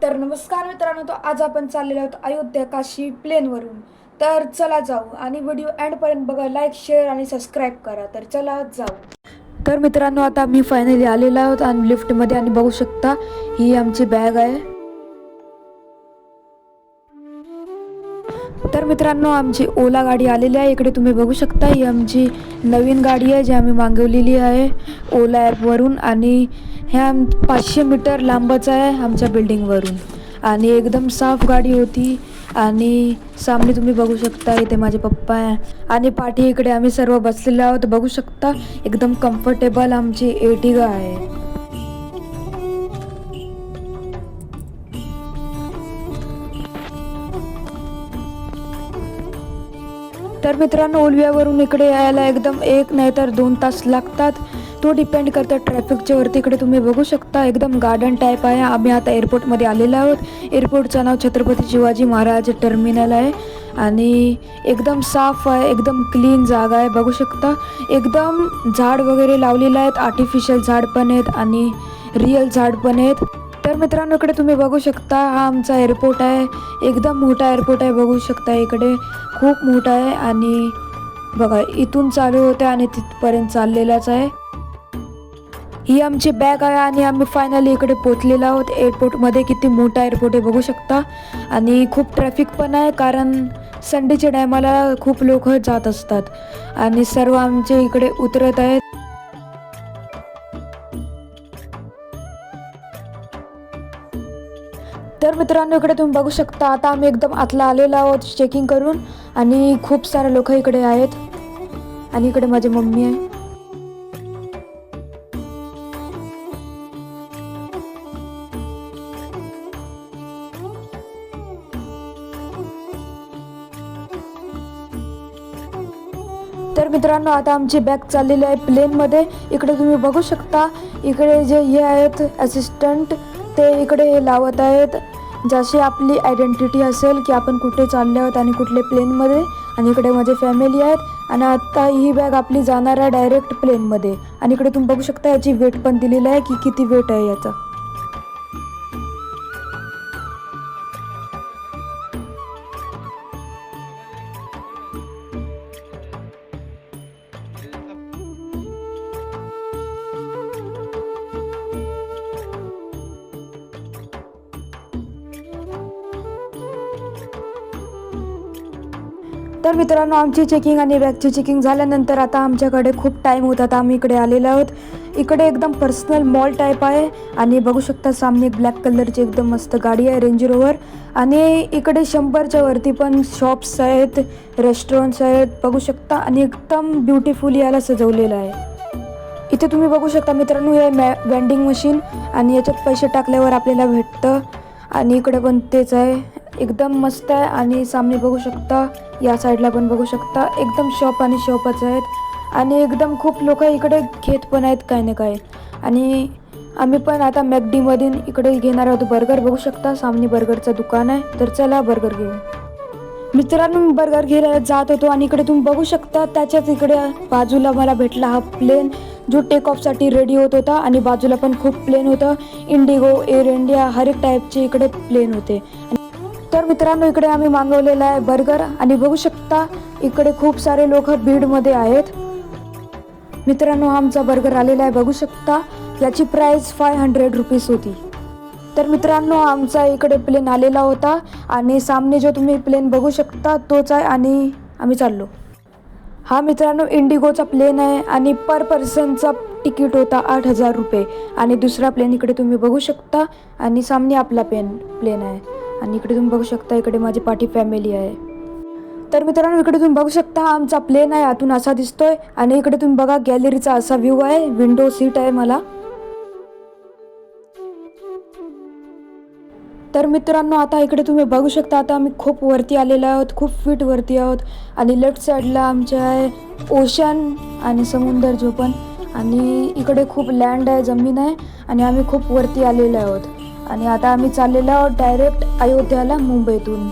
तर नमस्कार मित्रांनो, तो आज आपण चाललेलो आहोत अयोध्या काशी प्लेनवरून. तर चला जाऊ आणि व्हिडिओ एंडपर्यंत बघा, लाईक शेअर आणि सबस्क्राईब करा. तर चला जाऊ. तर मित्रांनो, आता मी फायनली आलेलो आहोत आणि लिफ्टमध्ये आणि बघू शकता ही आमची बॅग आहे. तर मित्रांनो, आमची ओला गाडी आलेली आहे. इकडे तुम्ही बघू शकता ही आमची नवीन गाडी आहे जी आम्ही मागवलेली आहे ओला ॲपवरून. आणि ह्या 500 मीटर लांबच आहे आमच्या बिल्डिंगवरून आणि एकदम साफ गाडी होती. आणि सामने तुम्ही बघू शकता इथे माझे पप्पा आहे आणि पाठी इकडे आम्ही सर्व बसलेलो आहोत. बघू शकता एकदम कम्फर्टेबल आमची एर्टिगा आहे. तर मित्रांनो, ओलव्यावरून इकडे यायला एकदम 1 नाही तर 2 तास लागतात. तो डिपेंड करतं ट्रॅफिकच्या वरती. इकडे तुम्ही बघू शकता एकदम गार्डन टाईप आहे. आम्ही आता एअरपोर्टमध्ये आलेलो आहोत. एअरपोर्टचं नाव छत्रपती शिवाजी महाराज टर्मिनल आहे आणि एकदम साफ आहे, एकदम क्लीन जागा आहे. बघू शकता एकदम झाड वगैरे लावलेले आहेत, आर्टिफिशियल झाड पण आहेत आणि रिअल झाड पण आहेत. तर मित्रांनो, इकडे तुम्ही बघू शकता हा आमचा एअरपोर्ट आहे. एकदम मोठा एअरपोर्ट आहे. बघू शकता इकडे खूप मोठा आहे आणि बघा इथून चालू होते आणि तिथपर्यंत चाललेलाच आहे. ही आमची बॅग आहे आणि आम्ही फायनली इकडे पोचलेलो आहोत एअरपोर्टमध्ये. किती मोठा एअरपोर्ट आहे बघू शकता आणि खूप ट्रॅफिक पण आहे कारण संडेच्या टायमाला खूप लोक जात असतात आणि सर्व आमचे इकडे उतरत आहेत. तर मित्रांनो, इकडे तुम्ही बघू शकता आता आम्ही एकदम आतला आलेलो आहोत चेकिंग करून आणि खूप सारे लोक इकडे आहेत आणि इकडे माझी मम्मी आहे. तर मित्रांनो, आता आमची बॅग चाललेली आहे प्लेनमध्ये. इकडे तुम्ही बघू शकता इकडे जे हे आहेत असिस्टंट ते इकडे हे लावत आहेत जशी आपली आयडेंटिटी असेल की आपण कुठे चालले आहोत आणि कुठले प्लेनमध्ये. आणि इकडे माझे फॅमिली आहेत आणि आता ही बॅग आपली जाणार आहे डायरेक्ट प्लेनमध्ये. आणि इकडे तुम्ही बघू शकता याची वेट पण दिलेली आहे की किती वेट आहे याचा. तर मित्रांनो, आमची चेकिंग आणि बॅगची चेकिंग झाल्यानंतर आता आमच्याकडे खूप टाईम होता. आता आम्ही इकडे आलेलो आहोत. इकडे एकदम पर्सनल मॉल टाईप आहे आणि बघू शकता सामने एक ब्लॅक कलरची एकदम मस्त गाडी आहे रेंज रोवर. आणि इकडे 100च्या वरती पण शॉप्स आहेत, रेस्टॉरंट्स आहेत बघू शकता आणि एकदम ब्युटिफुल याला सजवलेलं आहे. इथे तुम्ही बघू शकता मित्रांनो हे वेंडिंग मशीन आणि याच्यात पैसे टाकल्यावर आपल्याला भेटतं आणि इकडे पण तेच आहे. एकदम मस्त आहे आणि सामने बघू शकता या साईडला पण बघू शकता एकदम शॉप आणि शॉपच आहेत आणि एकदम खूप लोक इकडे घेत पण आहेत काही ना काही. आणि आम्ही पण आता मॅकडीमधून इकडे घेणार आहोत बर्गर. बघू शकता सामने बर्गरचं दुकान आहे. तर चला बर्गर घेऊ. मित्रांनो, मी बर्गर घ्यायला जात होतो आणि इकडे तुम्ही बघू शकता त्याच्याच इकडे बाजूला मला भेटला हा प्लेन जो टेक ऑफसाठी रेडी होत होता आणि बाजूला पण खूप प्लेन होतं. इंडिगो, एअर इंडिया हर एक टाईपचे इकडे प्लेन होते. तर मित्रांनो, इकडे आम्ही मागवलेला आहे बर्गर आणि बघू शकता इकडे खूप सारे लोक भीडमध्ये आहेत. मित्रांनो, आमचा बर्गर आलेला आहे बघू शकता. याची प्राईस 500 रुपीज होती. तर मित्रांनो, आमचा इकडे प्लेन आलेला होता आणि सामने जो तुम्ही प्लेन बघू शकता तोच आहे आणि आम्ही चाललो. हा मित्रांनो इंडिगोचा प्लेन आहे आणि पर पर्सनचा तिकीट होता 8,000 रुपये. आणि दुसरा प्लेन इकडे तुम्ही बघू शकता आणि सामने आपला प्लेन आहे. आणि इकडे तुम्ही बघू शकता इकडे माझी पाठी फॅमिली आहे. तर मित्रांनो, इकडे तुम्ही बघू शकता हा आमचा प्लेन आहे आतून असा दिसतोय आणि इकडे तुम्ही बघा गॅलरीचा असा व्ह्यू आहे. विंडो सीट आहे मला. तर मित्रांनो, आता इकडे तुम्ही बघू शकता आता आम्ही खूप वरती आलेलो आहोत, खूप फीट वरती आहोत आणि लेफ्ट साईडला आमचे आहे ओशन आणि समुद्र जो पण. आणि इकडे खूप लँड आहे, जमीन आहे आणि आम्ही खूप वरती आलेलो आहोत. आणि आता आम्ही चाललेलो आहोत डायरेक्ट अयोध्याला मुंबईतून.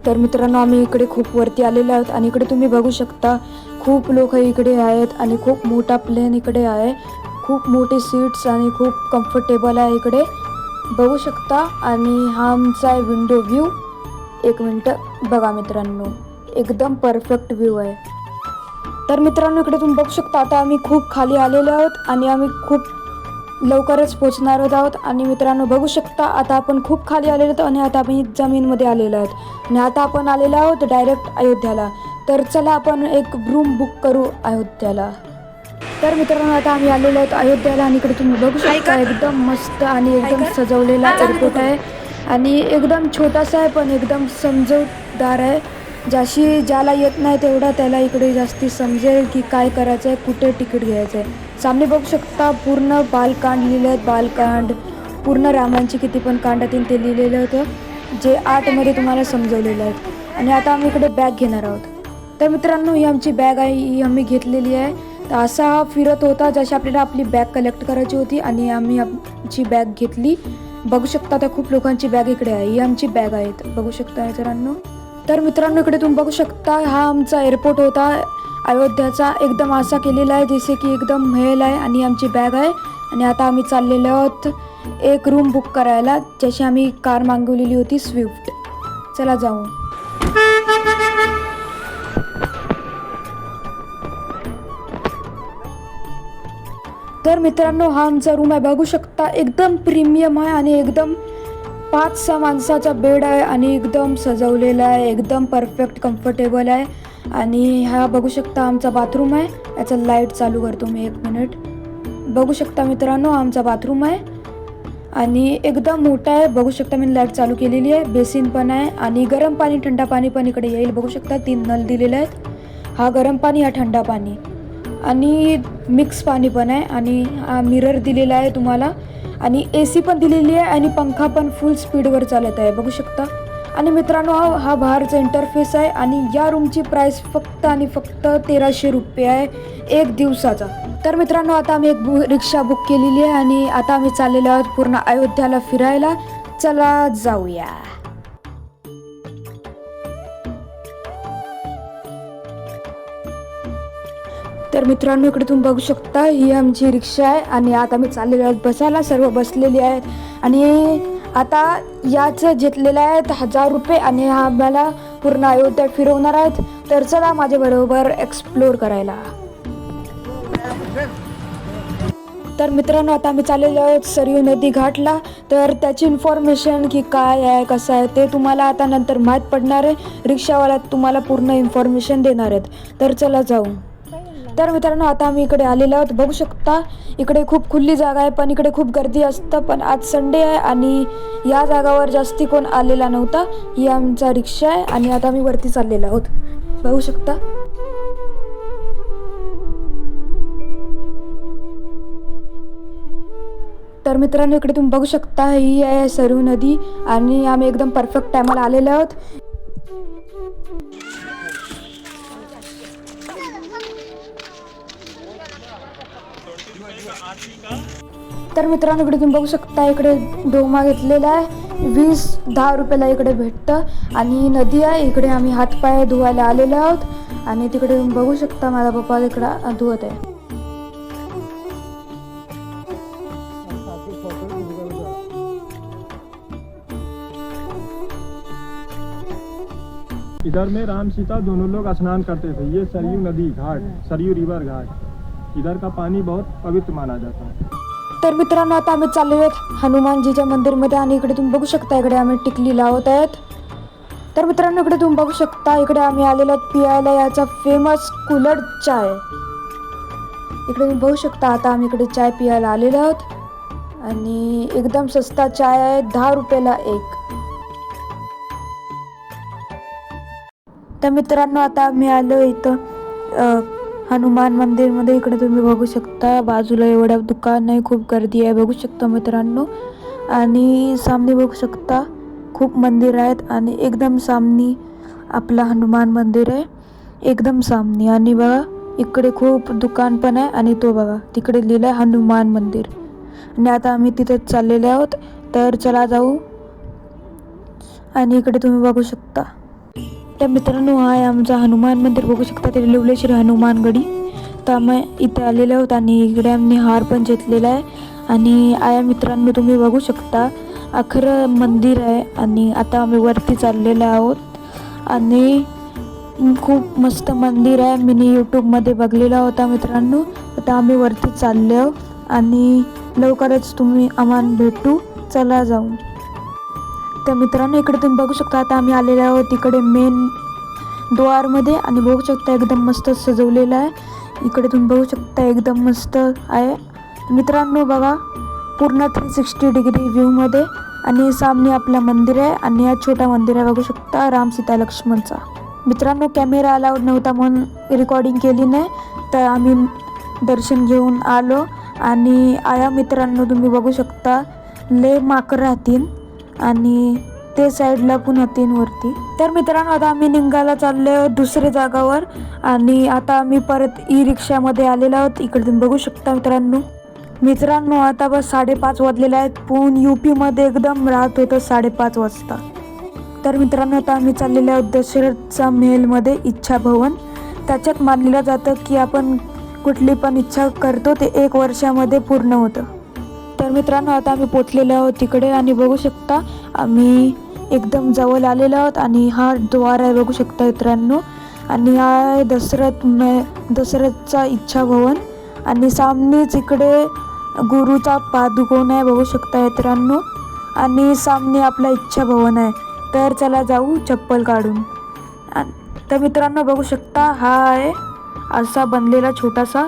तर मित्रांनो, आम्ही इकडे खूप वरती आलेलो आहोत आणि इकडे तुम्ही बघू शकता खूप लोक इकडे आहेत आणि खूप मोठा प्लेन इकडे आहे. खूप मोठे सीट्स आणि खूप कम्फर्टेबल आहे इकडे बघू शकता. आणि हा आमचा विंडो व्ह्यू. एक मिनटं बघा मित्रांनो, एकदम परफेक्ट व्ह्यू आहे. तर मित्रांनो इकडे तुम्ही बघू शकता आता आम्ही खूप खाली आलेलो आहोत आणि आम्ही खूप लवकरच पोचणार आहोत. आणि मित्रांनो बघू शकता आता आपण खूप खाली आलेलो आहोत आणि आता आम्ही जमीनमध्ये आलेलो आहोत आणि आता आपण आलेलो आहोत डायरेक्ट अयोध्याला. तर चला आपण एक रूम बुक करू अयोध्याला. तर मित्रांनो आता आम्ही आलेलो आहोत अयोध्याला आणि इकडे तुम्ही बघू शकता एकदम मस्त आणि एकदम सजवलेला एअरपोर्ट आहे आणि एकदम छोटासा आहे पण एकदम समजूतदार आहे. ज्याला येत नाही तेवढा त्याला इकडे जास्ती समजेल की काय करायचं आहे, कुठे तिकीट घ्यायचं आहे. सामने बघू शकता पूर्ण बालकांड लिहिलं आहेत. बालकांड पूर्ण रामायणची किती पण कांड आहेत ते लिहिलेलं होतं, जे आर्टमध्ये तुम्हाला समजवलेलं आहे. आणि आता आम्ही इकडे बॅग घेणार आहोत. तर मित्रांनो ही आमची बॅग आहे, ही आम्ही घेतलेली आहे. तर असा हा फिरत होता जशी आपल्याला आपली बॅग कलेक्ट करायची होती आणि आम्ही आमची बॅग घेतली. बघू शकता आता खूप लोकांची बॅग इकडे आहे. ही आमची बॅग आहे बघू शकता मित्रांनो. तर मित्रांनो इकडे तुम्ही बघू शकता हा आमचा एअरपोर्ट होता अयोध्याचा. एकदम असा केलेला आहे जसे की एकदम महल आहे आणि आमची बॅग आहे. आणि आता आम्ही चाललेलो आहोत एक रूम बुक करायला, जशी आम्ही कार मागवलेली होती स्विफ्ट. चला जाऊ. तर मित्रांनो हा आमचा रूम आहे बघू शकता. एकदम प्रीमियम आहे आणि एकदम 5-6 माणसाचा बेड आहे आणि एकदम सजवलेला आहे, एकदम परफेक्ट कम्फर्टेबल आहे. आणि हा बघू शकता आमचा बाथरूम आहे. याचा लाईट चालू करतो मी 1 मिनिट. बघू शकता मित्रांनो आमचा बाथरूम आहे आणि एकदम मोठा आहे. बघू शकता मी लाईट चालू केलेली आहे. बेसिन पण आहे आणि गरम पाणी थंडा पाणी पण इकडे येईल. बघू शकता 3 नळ दिलेले आहेत. हा गरम पाणी, हा थंडा पाणी आणि मिक्स पाणी पण आहे. आणि हा मिरर दिलेला आहे तुम्हाला आणि AC पण दिलेली आहे आणि पंखा पण फुल स्पीडवर चालत आहे बघू शकता. आणि मित्रांनो हा बाहेरचा इंटरफेस आहे आणि या रूमची प्राइस फक्त आणि फक्त 1300 रुपये आहे 1 दिवसाचा. तर मित्रांनो आता आम्ही एक रिक्षा बुक केलेली आहे आणि आता आम्ही चाललेलो आहोत पूर्ण अयोध्याला फिरायला. चला जाऊया. तर मित्रांनो इकडे तुम्ही बघू शकता ही आमची रिक्षा आहे आणि आता आम्ही चाललेलो आहोत बसायला. सर्व बसलेली आहेत आणि आता याचं घेतलेलं आहे 1000 रुपये आणि हा आम्हाला पूर्ण अयोध्या फिरवणार आहेत. तर चला माझ्याबरोबर एक्सप्लोर करायला. तर मित्रांनो आता आम्ही चाललेलो आहोत सरयू नदी घाटला. तर त्याची इन्फॉर्मेशन की काय आहे कसं आहे ते तुम्हाला आता नंतर माहीत पडणार आहे. रिक्षावाला तुम्हाला पूर्ण इन्फॉर्मेशन देणार आहेत. तर चला जाऊ. तर मित्रांनो आता आम्ही इकडे आलेलो आहोत बघू शकता. इकडे खूप खुली जागा आहे पण इकडे खूप गर्दी असतं. पण आज संडे आहे आणि या जागावर जास्ती कोण आलेला नव्हता. ही आमचा रिक्षा आहे आणि आता आम्ही वरती चाललेलो आहोत बघू शकता. तर मित्रांनो इकडे तुम्ही बघू शकता ही आहे सरयू नदी आणि आम्ही एकदम परफेक्ट टायमाला आलेलो आहोत. तर मित्रांनो इकडे तुम्ही बघू शकता इकडे डोमा घेतलेला आहे 10 रुपयाला इकडे भेटतं आणि नदी आहे. इकडे आम्ही हातपाय धुवायला आलेलो आहोत आणि तिकडे तुम्ही बघू शकता माझा पप्पा इकडं धुवत आहे. इधर में राम सीता दोनों लोग स्नान करते थे. ये सरयू नदी घाट, सरयू रिवर घाट, इधर का पानी बहुत पवित्र माना जाता है. तर मित्रांनो आता आम्ही चाललो आहोत हनुमानजीच्या मंदिरमध्ये आणि इकडे तुम्ही बघू शकता इकडे आम्ही टिकली लावत आहेत. तर मित्रांनो इकडे तुम्ही बघू शकता इकडे आम्ही आलेलो आहोत पियायला याचा फेमस कुल्हड़ चाय. इकडे तुम्ही बघू शकता आता आम्ही इकडे चाय पियायला आलेलो आहोत आणि एकदम सस्ता चाय आहे 10 रुपयाला एक. तर मित्रांनो आता आम्ही आलो इथं हनुमान मंदिरमध्ये. इकडे तुम्ही बघू शकता बाजूला एवढ्या दुकान आहे, खूप गर्दी आहे बघू शकता मित्रांनो. आणि सामने बघू शकता खूप मंदिर आहेत आणि एकदम सामने आपला हनुमान मंदिर आहे एकदम सामने. आणि बघा इकडे खूप दुकान पण आहे आणि तो बघा तिकडे लिहिलं आहे हनुमान मंदिर. आणि आता आम्ही तिथेच चाललेले आहोत. तर चला जाऊ. आणि इकडे तुम्ही बघू शकता तर मित्रांनो हा आहे आमचा हनुमान मंदिर, बघू शकता ते लिवले श्री हनुमानगडी. तर आम्ही इथे आलेलो आहोत आणि इकडे आम्ही हार पण घेतलेला आहे. आणि आया मित्रांनो तुम्ही बघू शकता अखरं मंदिर आहे. आणि आता आम्ही वरती चाललेलो आहोत आणि खूप मस्त मंदिर आहे. मी यूट्यूबमध्ये बघलेला होता मित्रांनो. आता आम्ही वरती चाललो आहोत आणि लवकरच तुम्ही आम्हाला भेटू. चला जाऊ. तर मित्रांनो इकडे तुम्ही बघू शकता आता आम्ही आलेलो आहोत इकडे मेन द्वारमध्ये. आणि बघू शकता एकदम मस्त सजवलेलं आहे. इकडे तुम्ही बघू शकता एकदम मस्त आहे मित्रांनो. बघा पूर्ण 360 डिग्री व्ह्यूमध्ये. आणि सामने आपलं मंदिर आहे आणि हा छोटा मंदिर आहे बघू शकता राम सीता लक्ष्मणचा. मित्रांनो कॅमेरा अलाउड नव्हता म्हणून रिकॉर्डिंग केली नाही. तर आम्ही दर्शन घेऊन आलो. आणि आया मित्रांनो तुम्ही बघू शकता लय माकड राहतील आणि ते साईडला पण होतीन वरती. तर मित्रांनो आता आम्ही निघायला चाललो दुसऱ्या जागावर. आणि आता आम्ही परत ई रिक्षामध्ये आलेलो आहोत. इकडे तुम्ही बघू शकता मित्रांनो आता बस 5:30 वाजलेले आहेत. पण UPमध्ये एकदम राहत होतं 5:30 वाजता. तर मित्रांनो आता आम्ही चाललेलो आहोत दशरथचा महलमध्ये इच्छा भवन. त्याच्यात मानलं जातं की आपण कुठली पण इच्छा करतो ते 1 वर्षामध्ये पूर्ण होतं. तर मित्रांनो आता आम्ही पोचलेलो आहोत तिकडे. आणि बघू शकता आम्ही एकदम जवळ आलेलो आहोत. आणि हा द्वार आहे बघू शकता मित्रांनो. आणि हा आहे दशरथचा इच्छा भवन. आणि सामनेच इकडे गुरुचा पादुकोण आहे बघू शकता मित्रांनो. आणि सामने आपला इच्छा भवन आहे. तर चला जाऊ चप्पल काढून. तर मित्रांनो बघू शकता हा आहे असा बनलेला छोटासा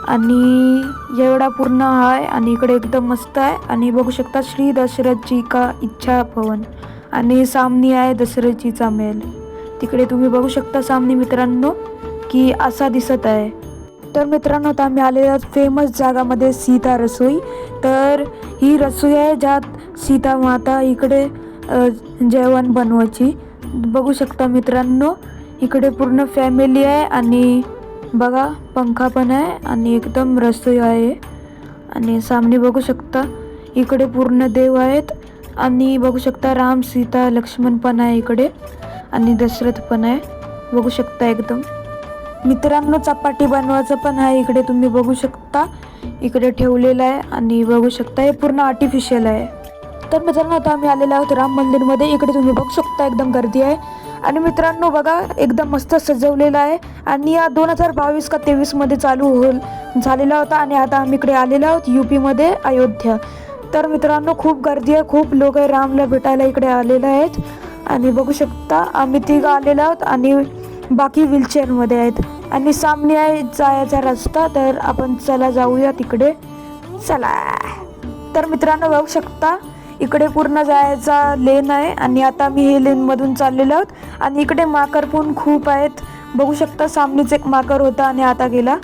आणि एवढा पूर्ण आहे. आणि इकडे एकदम मस्त आहे. आणि बघू शकता श्री दशरथजी का इच्छा भवन. आणि सामने आहे दशरथजीचा महल. तिकडे तुम्ही बघू शकता सामने मित्रांनो की असा दिसत आहे. तर मित्रांनो आता आम्ही आलेलो आहोत फेमस जागामध्ये सीता रसोई. तर ही रसोई आहे ज्यात सीता माता इकडे जेवण बनवायची. बघू शकता मित्रांनो इकडे पूर्ण फॅमिली आहे. आणि बघा पंखा पण आहे आणि एकदम रसोई आहे. आणि सामने बघू शकता इकडे पूर्ण देव आहेत. आणि बघू शकता राम सीता लक्ष्मण पण आहे इकडे. आणि दशरथ पण आहे बघू शकता एकदम. मित्रांनो चपाती बनवायचं पण आहे इकडे तुम्ही बघू शकता इकडे ठेवलेलं आहे. आणि बघू शकता हे पूर्ण आर्टिफिशियल आहे. तर मित्रांनो आता आम्ही आलेलो आहोत राम मंदिरमध्ये. इकडे तुम्ही बघू शकता एकदम गर्दी आहे. आणि मित्रांनो बघा एकदम मस्त सजवलेला आहे. आणि या 2022 का 23मध्ये झालेला होता. आणि आता आम्ही इकडे आलेलो आहोत UPमध्ये अयोध्या. तर मित्रांनो खूप गर्दी आहे. खूप लोक रामला भेटायला इकडे आलेले आहेत. आणि बघू शकता आम्ही 3 आलेलो आहोत आणि बाकी व्हीलचेअरमध्ये आहेत. आणि सामने आहे जायचा रस्ता. तर आपण चला जाऊया तिकडे चला. तर मित्रांनो बघू शकता इकडे पूर्ण जायचा लेन आहे. आणि आता मी हे लेनमधून चाललेलो आहोत. आणि इकडे माकड पण खूप आहेत बघू शकता. सामनेच एक माकड होता आणि आता गेला.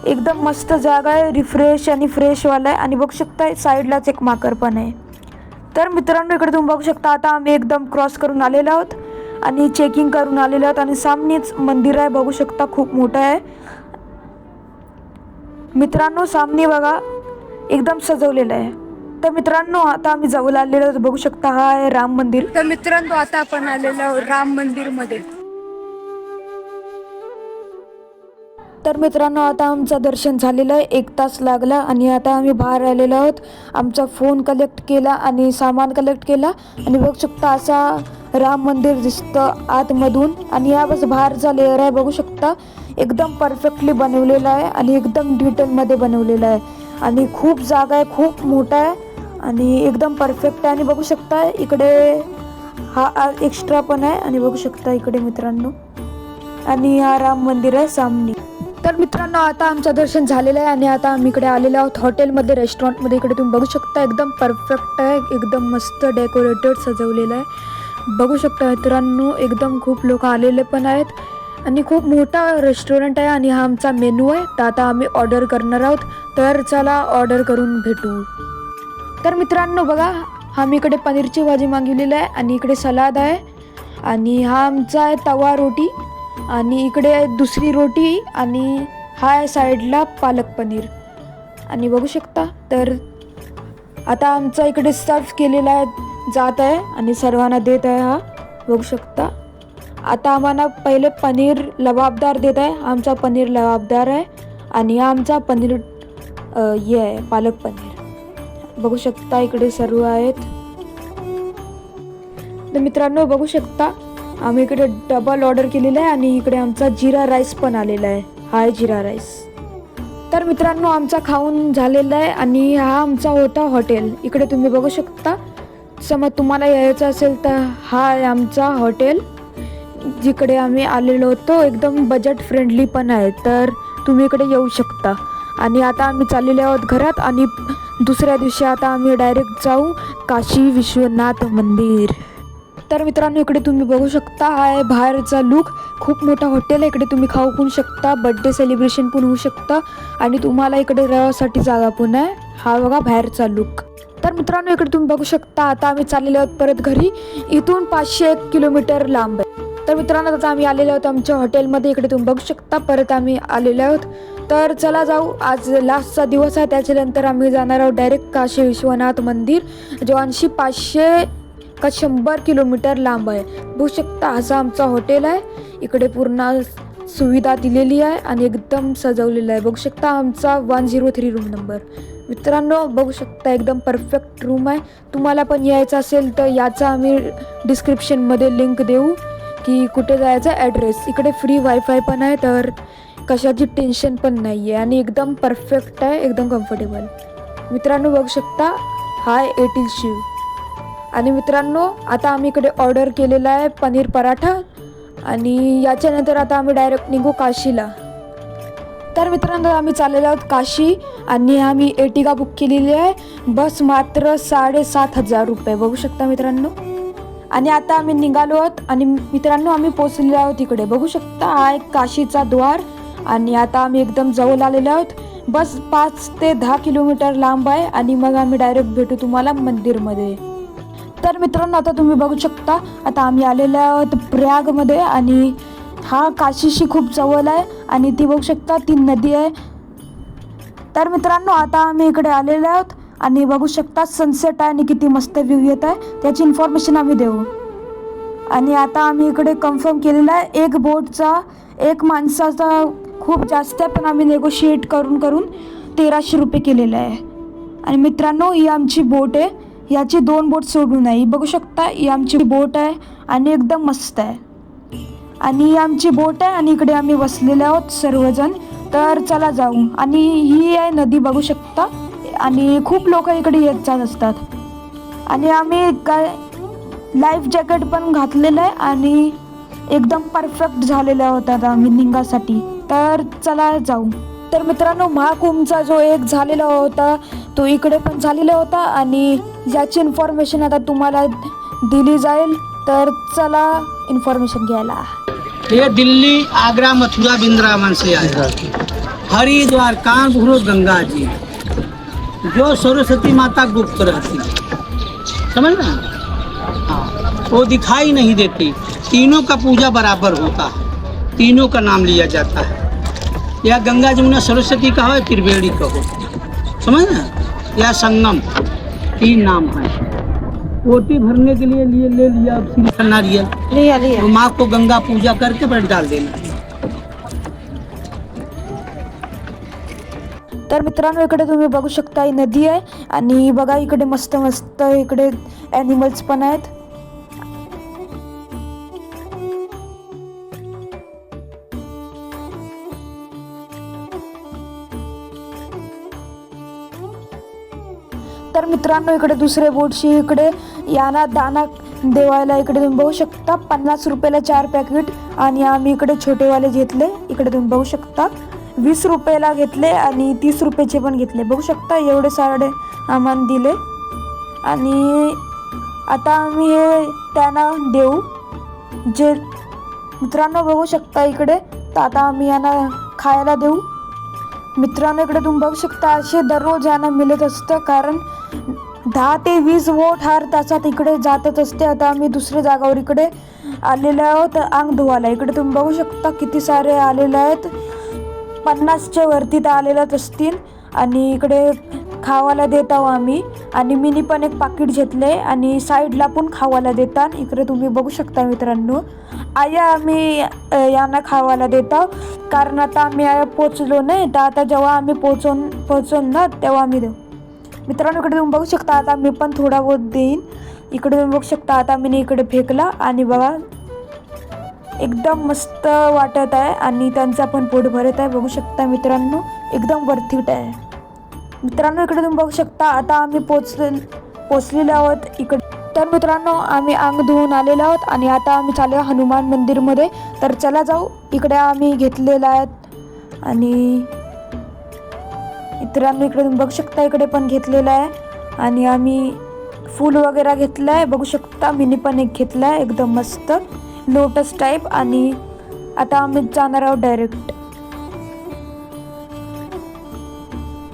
एकदम मस्त जागा आहे रिफ्रेश आणि फ्रेशवाला आहे. आणि बघू शकता साईडलाच एक माकड पण आहे. तर मित्रांनो इकडे तुम्ही बघू शकता आता आम्ही एकदम क्रॉस करून आलेलो आहोत आणि चेकिंग करून आलेलो आहोत. आणि सामनेच मंदिर आहे बघू शकता खूप मोठं आहे मित्रांनो. सामने बघा एकदम सजवलेलं आहे. तर मित्रांनो आता आम्ही जवळ आलेलो आहोत बघू शकता हा आहे राम मंदिर. तर मित्रांनो आता आपण आलेलो आहोत राम मंदिरमध्ये. तर मित्रांनो आता आमचं दर्शन झालेलं आहे. 1 तास लागला. आणि आता आम्ही बाहेर आलेलो आहोत. आमचा फोन कलेक्ट केला आणि सामान कलेक्ट केला. आणि बघू शकता असा राम मंदिर दिसतं आतमधून. आणि या बस बाहेरचा लेअर आहे बघू शकता एकदम परफेक्टली बनवलेला आहे. आणि एकदम डिटेलमध्ये बनवलेला आहे. आणि खूप जागा आहे खूप मोठा आहे आणि एकदम परफेक्ट आहे. आणि बघू शकता इकडे हा एक्स्ट्रा पण आहे. आणि बघू शकता इकडे मित्रांनो आणि हा राम मंदिर आहे सामने. तर मित्रांनो आता आमचं दर्शन झालेलं आहे. आणि आता आम्ही इकडे आलेलो आहोत हॉटेलमध्ये रेस्टॉरंटमध्ये. इकडे तुम्ही बघू शकता एकदम परफेक्ट आहे. एकदम मस्त डेकोरेटेड सजवलेलं आहे बघू शकता मित्रांनो. एकदम खूप लोक आलेले पण आहेत. आणि खूप मोठा रेस्टॉरंट आहे. आणि हा आमचा मेनू आहे. तर आता आम्ही ऑर्डर करणार आहोत. तर चला ऑर्डर करून भेटू. तर मित्रांनो बघा आम्ही इकडे पनीरची भाजी मागवलेली आहे. आणि इकडे सलाद आहे. आणि हा आमचा आहे तवा रोटी. आणि इकडे आहे दुसरी रोटी. आणि हा आहे साईडला पालक पनीर. आणि बघू शकता तर आता आमचा इकडे सर्व केलेला आहे जात आहे. आणि सर्वांना देत आहे हा बघू शकता. आता आम्हाला पहिले पनीर लबाबदार देत आहे. आमचा पनीर लबाबदार आहे आणि हा आमचा पनीर हे आहे पालक पनीर. बघू शकता इकडे सर्व आहेत. तर मित्रांनो बघू शकता आम्ही इकडे डबल ऑर्डर केलेला आहे आणि इकडे आमचा जिरा राईस पण आलेला आहे. हा आहे जिरा राईस. तर मित्रांनो आमचा खाऊन झालेला आहे आणि हा आमचा होता हॉटेल. इकडे तुम्ही बघू शकता. समज तुम्हाला यायचं असेल तर हा आहे आमचा हॉटेल जिकडे आम्ही आलेलो होतो. एकदम बजेट फ्रेंडली पण आहे, तर तुम्ही इकडे येऊ शकता. आणि आता आम्ही चाललेलो आहोत घरात आणि दुसऱ्या दिवशी आता आम्ही डायरेक्ट जाऊ काशी विश्वनाथ मंदिर. तर मित्रांनो इकडे तुम्ही बघू शकता हा आहे बाहेरचा लुक. खूप मोठा हॉटेल आहे. इकडे तुम्ही खाऊ पण शकता, बर्थडे सेलिब्रेशन पण होऊ शकता आणि तुम्हाला इकडे राहण्यासाठी जागा पण आहे. हा बघा बाहेरचा लुक. तर मित्रांनो इकडे तुम्ही बघू शकता आता आम्ही चाललेलो आहोत परत घरी. इथून 501 किलोमीटर लांब आहे. तर मित्रांनो आता आम्ही आलेलो आहोत आमच्या हॉटेलमध्ये. इकडे तुम्ही बघू शकता परत आम्ही आलेलो आहोत. तर चला जाऊ. आज लास्टचा दिवस आहे. त्याच्यानंतर आम्ही जाणार आहोत डायरेक्ट काशी विश्वनाथ मंदिर, जो 500 का 100 किलोमीटर लांब आहे. बघू शकता असं आमचा हॉटेल आहे. इकडे पूर्ण सुविधा दिलेली आहे आणि एकदम सजवलेलं आहे. बघू शकता आमचा 103 रूम नंबर. मित्रांनो बघू शकता एकदम परफेक्ट रूम आहे. तुम्हाला पण यायचं असेल तर याचा आम्ही डिस्क्रिप्शनमध्ये लिंक देऊ की कुठे जायचं ॲड्रेस. इकडे फ्री वायफाय पण आहे, तर कशाची टेन्शन पण नाही आहे आणि एकदम परफेक्ट आहे, एकदम कम्फर्टेबल. मित्रांनो बघू शकता हाय येथील शिव. आणि मित्रांनो आता आम्ही इकडे ऑर्डर केलेला आहे पनीर पराठा आणि याच्यानंतर आता आम्ही डायरेक्ट निघू काशीला. तर मित्रांनो आम्ही चाललेलो आहोत काशी आणि आम्ही एर्टिगा बुक केलेली आहे. बस मात्र 7,500 रुपये. बघू शकता मित्रांनो. आणि आता आम्ही निघालो आहोत आणि मित्रांनो आम्ही पोचलेलो आहोत इकडे. बघू शकता हा एक काशीचा द्वार आणि आता आम्ही एकदम जवळ आलेलो आहोत. बस 5 ते 10 किलोमीटर लांब आहे आणि मग आम्ही डायरेक्ट भेटू तुम्हाला मंदिरमध्ये. तर मित्रांनो आता तुम्ही बघू शकता आता आम्ही आलेलो आहोत प्रयागमध्ये आणि हा काशीशी खूप जवळ आहे आणि ती बघू शकता ती नदी आहे. तर मित्रांनो आता आम्ही इकडे आलेलो आहोत आणि बघू शकता सनसेट आहे आणि किती मस्त व्ह्यू येत आहे, त्याची इन्फॉर्मेशन आम्ही देऊ. आणि आता आम्ही इकडे कन्फर्म केलेलं आहे एक बोटचा एक माणसाचा खूप जास्त आहे, पण आम्ही नेगोशिएट करून 1300 रुपये केलेलं आहे. आणि मित्रांनो ही आमची बोट आहे. याची 2 बोट सोडून आहे. बघू शकता ही आमची बोट आहे आणि एकदम मस्त आहे. आणि ही आमची बोट आहे आणि इकडे आम्ही बसलेले आहोत सर्वजण. तर चला जाऊ. आणि ही आहे नदी बघू शकता आणि खूप लोक इकडे येत जात असतात. आणि आम्ही काय लाईफ जॅकेट पण घातलेलं आहे आणि एकदम परफेक्ट झालेला होता आम्ही निघासाठी. तर चला जाऊ. तर मित्रांनो महाकुंभचा जो एक झालेला होता तो इकडे पण झालेला होता आणि याची इन्फॉर्मेशन आता तुम्हाला दिली जाईल. तर चला इन्फॉर्मेशन घ्यायला. ये दिल्ली, आगरा, मथुरा, वृंदावन से आया। हरिद्वार, कानपुर, गंगा जी, जो सरस्वती माता गुप्त रहती, समझ ना। हाँ, वो दिखाई नहीं देती। तीनों का पूजा बराबर होता है, तीनों का नाम लिया जाता है। या गंगा जमुना सरस्वती का हो, त्रिवेणी का हो, समझ ना। या संगम, 3 नाम है। पोटी भरने के लिए ले लिया श्रीफल नारियल, तो माँ को गंगा पूजा करके बैठ डाल देना। तर मित्रांनो इकडे तुम्ही बघू शकता ही नदी आहे आणि बघा इकडे मस्त मस्त इकडे ॲनिमल्स पण आहेत. तर मित्रांनो इकडे दुसरे बोटशी इकडे याना दाना देवायला इकडे तुम्ही बघू शकता 50 रुपयाला 4 पॅकेट आणि आम्ही इकडे छोटेवाले घेतले. इकडे तुम्ही बघू शकता 20 रुपयाला घेतले आणि 30 रुपयाचे पण घेतले. बघू शकता एवढे सारे आम्हाला दिले आणि आता आम्ही हे त्यांना देऊ. जे मित्रांनो बघू शकता इकडे तर आता आम्ही यांना खायला देऊ. मित्रांनो इकडे तुम्ही बघू शकता असे दररोज यांना मिळत असतं, कारण 10 ते 20 बोट हर तासात इकडे जातच असते. आता आम्ही दुसऱ्या जागावर इकडे आलेलो आहोत अंग धुवायला. इकडे तुम्ही बघू शकता किती सारे आलेले आहेत, 50च्या वरती तर आलेलेच असतील. आणि इकडे खावायला देत आहो आम्ही. आणि मीनी पण एक पाकिट घेतले आणि साईडला पण खावायला देतात. इकडे तुम्ही बघू शकता मित्रांनो, आया आम्ही यांना खावायला देत आहो. कारण आता आम्ही आया पोचलो नाही, तर आता जेव्हा आम्ही पोचून ना तेव्हा आम्ही देऊ. मित्रांनो इकडे तुम्ही बघू शकता, आता मी पण थोडा बहुत देईन. इकडे तुम्ही बघू शकता, आता मी इकडे फेकला आणि बघा एकदम मस्त वाटत आहे. आणि त्यांचा पण पोट भरत आहे. बघू शकता मित्रांनो, एकदम वर्थिट आहे. मित्रांनो इकडे तुम्ही बघू शकता, आता आम्ही पोचलेलो आहोत इकडे. तर मित्रांनो आम्ही अंग धुवून आलेलो आहोत आणि आता आम्ही चाललो हनुमान मंदिरमध्ये. तर चला जाऊ. इकडे आम्ही घेतलेलं आहेत आणि मित्रांनो इकडे तुम्ही बघू शकता, इकडे पण घेतलेलं आहे. आणि आम्ही फूल वगैरे घेतलं आहे. बघू शकता मिनी पण एक घेतला आहे, एकदम मस्त लोटस टाईप. आणि आता आम्ही जाणार आहोत डायरेक्ट.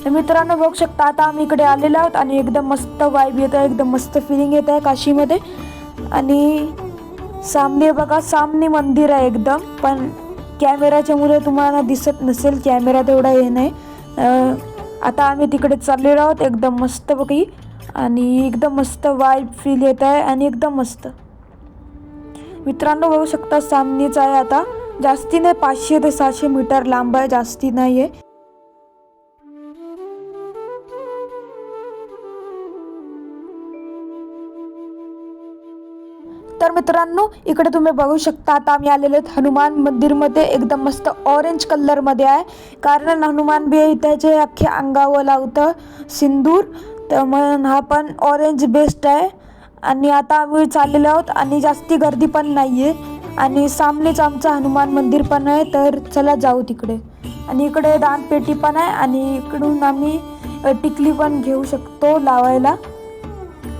तर मित्रांनो बघू शकता, आता आम्ही इकडे आलेलो आहोत आणि एकदम मस्त वाईब येत आहे, एकदम मस्त फिलिंग येत आहे काशीमध्ये. आणि सामने बघा, सामने मंदिर आहे एकदम, पण कॅमेराच्या मुळे तुम्हाला दिसत नसेल, कॅमेरा तेवढा हे नाही. आता आम्ही तिकडे चाललेलो आहोत एकदम मस्त बघी. आणि एकदम मस्त वाईब फील येत आहे आणि एकदम मस्त. मित्रांनो बघू शकता सामनेच आहे. आता जास्ती नाही, 500 ते 600 मीटर लांब आहे, जास्ती नाही आहे. तर मित्रांनो इकडे तुम्ही बघू शकता, आता आम्ही आलेलो आहेत हनुमान मंदिरमध्ये. एकदम मस्त ऑरेंज कलरमध्ये आहे, कारण हनुमान बी त्याचे अख्खे अंगावर लावतं सिंदूर, तर मग हा पण ऑरेंज बेस्ट आहे. आणि आता आम्ही चाललेलो आहोत आणि जास्ती गर्दी पण नाही आहे. आणि सामनेच आमचं हनुमान मंदिर पण आहे, तर चला जाऊ तिकडे. आणि इकडे दानपेटी पण आहे आणि इकडून आम्ही टिकली पण घेऊ शकतो लावायला.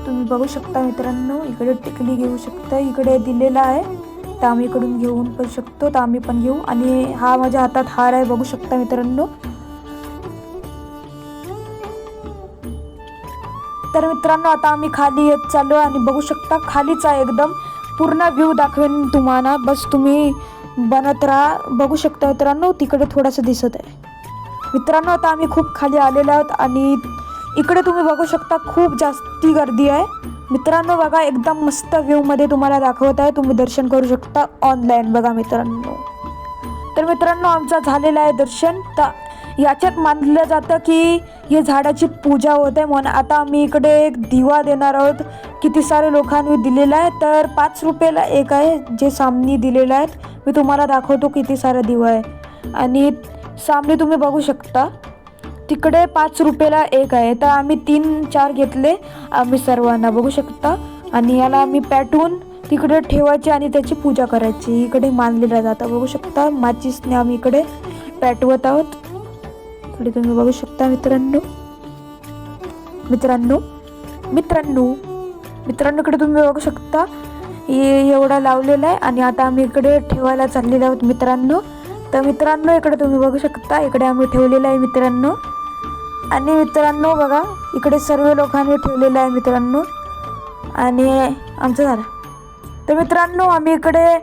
तुम्ही बघू शकता मित्रांनो, इकडे टिकली घेऊ शकता, इकडे दिलेला आहे, तर आम्ही इकडून घेऊन पण शकतो, तर आम्ही पण घेऊ. आणि हा माझ्या हातात हार आहे, बघू शकता मित्रांनो. तर मित्रांनो आता आम्ही खाली येत चाललो आणि बघू शकता खालीच आहे, एकदम पूर्ण व्ह्यू दाखवेन तुम्हाला, बस तुम्ही बनत राहा. बघू शकता मित्रांनो, तिकडे थोडंसं दिसत आहे. मित्रांनो आता आम्ही खूप खाली आलेलो आहोत आणि इकडे तुम्ही बघू शकता खूप जास्ती गर्दी आहे. मित्रांनो बघा, एकदम मस्त व्ह्यूमध्ये तुम्हाला दाखवत आहे, तुम्ही दर्शन करू शकता ऑनलाईन. बघा मित्रांनो, तर मित्रांनो आमचं झालेलं आहे दर्शन. तर याच्यात मानलं जातं की हे झाडाची पूजा होते म्हणून. आता आम्ही इकडे एक दिवा देणार आहोत, किती सारे लोकांनी दिलेला आहे, तर 5 रुपयाला एक आहे, जे सामने दिलेलं आहेत. मी तुम्हाला दाखवतो किती सारा दिवा आहे. आणि सामने तुम्ही बघू शकता, तिकडे 5 रुपयाला एक आहे, तर आम्ही 3-4 घेतले आम्ही सर्वांना, बघू शकता. आणि याला आम्ही पेटवून तिकडे ठेवायचे आणि त्याची पूजा करायची, इकडे मानलेलं जातं. बघू शकता माचीसने आम्ही इकडे पेटवत आहोत. इकडे तुम्ही बघू शकता मित्रांनो इकडे तुम्ही बघू शकता एवढा लावलेला आहे. आणि आता आम्ही इकडे ठेवायला चाललेलो आहोत मित्रांनो. तर मित्रांनो इकडे तुम्ही बघू शकता, इकडे आम्ही ठेवलेलं आहे मित्रांनो. आणि मित्रांनो बघा, इकडे सर्व लोकांनी ठेवलेलं आहे मित्रांनो. आणि आमचं झालं. तर मित्रांनो आम्ही इकडे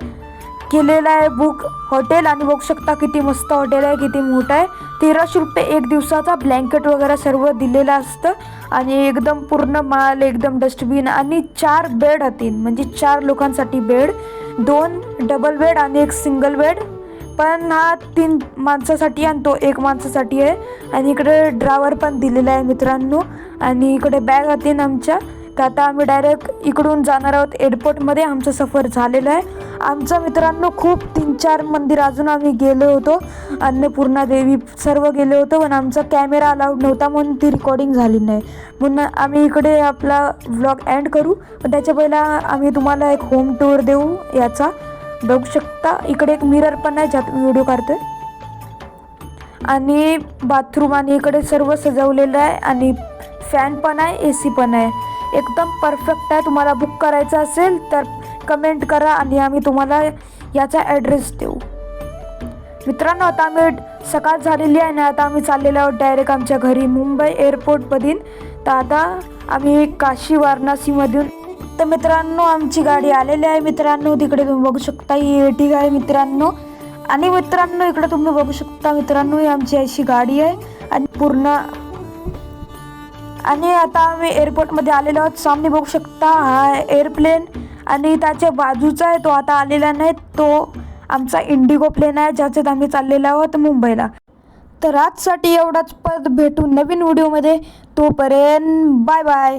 केलेलं आहे बुक हॉटेल, आणि बघू शकता किती मस्त हॉटेल आहे, किती मोठं आहे. 1300 रुपये एक दिवसाचा, ब्लँकेट वगैरे सर्व दिलेलं असतं. आणि एकदम पूर्ण माल, एकदम डस्टबिन, आणि 4 बेड होतील, म्हणजे 4 लोकांसाठी बेड, 2 डबल बेड आणि 1 सिंगल बेड. पण हा 3 माणसासाठी आणि तो 1 माणसासाठी आहे. आणि इकडे ड्रावर पण दिलेला आहे मित्रांनो. आणि इकडे बॅग होती आमच्या. तर आता आम्ही डायरेक्ट इकडून जाणार आहोत एअरपोर्टमध्ये. आमचं सफर झालेलं आहे. आमचं मित्रांनो खूप 3-4 मंदिर अजून आम्ही गेलो होतो, अन्नपूर्णा देवी सर्व गेलो होतो, पण आमचा कॅमेरा अलाउड नव्हता म्हणून ती रेकॉर्डिंग झाली नाही. म्हणून आम्ही इकडे आपला व्लॉग एंड करू, पण त्याच्या पहिला आम्ही तुम्हाला एक होम टूर देऊ याचा. बघू शकता इकडे एक मिरर पण आहे, ज्यात मी व्हिडिओ काढतोय. आणि बाथरूम, आणि इकडे सर्व सजवलेलं आहे, आणि फॅन पण आहे, AC पण आहे, एकदम परफेक्ट आहे. तुम्हाला बुक करायचं असेल तर कमेंट करा आणि आम्ही तुम्हाला याचा ॲड्रेस देऊ. मित्रांनो आता आम्ही सकाळ झालेली आहे आणि आता आम्ही चाललेलो आहोत डायरेक्ट आमच्या घरी मुंबई एअरपोर्टमधून. तर आता आम्ही काशी वाराणसीमधून. तर मित्रांनो आमची गाडी आलेली आहे मित्रांनो. तिकडे तुम्ही बघू शकता ही Ertiga आहे मित्रांनो. आणि मित्रांनो इकडे तुम्ही बघू शकता मित्रांनो, ही आमची अशी गाडी आहे. आणि पूर्ण आणि आता आम्ही एअरपोर्टमध्ये आलेलो आहोत. सामने बघू शकता हा एअरप्लेन आणि त्याच्या बाजूचा आहे तो आता आलेला नाही, तो आमचा इंडिगो प्लेन आहे ज्याच्यात आम्ही चाललेलो आहोत मुंबईला. तर आजसाठी एवढाच, परत भेटू नवीन व्हिडिओमध्ये. तोपर्यंत बाय बाय.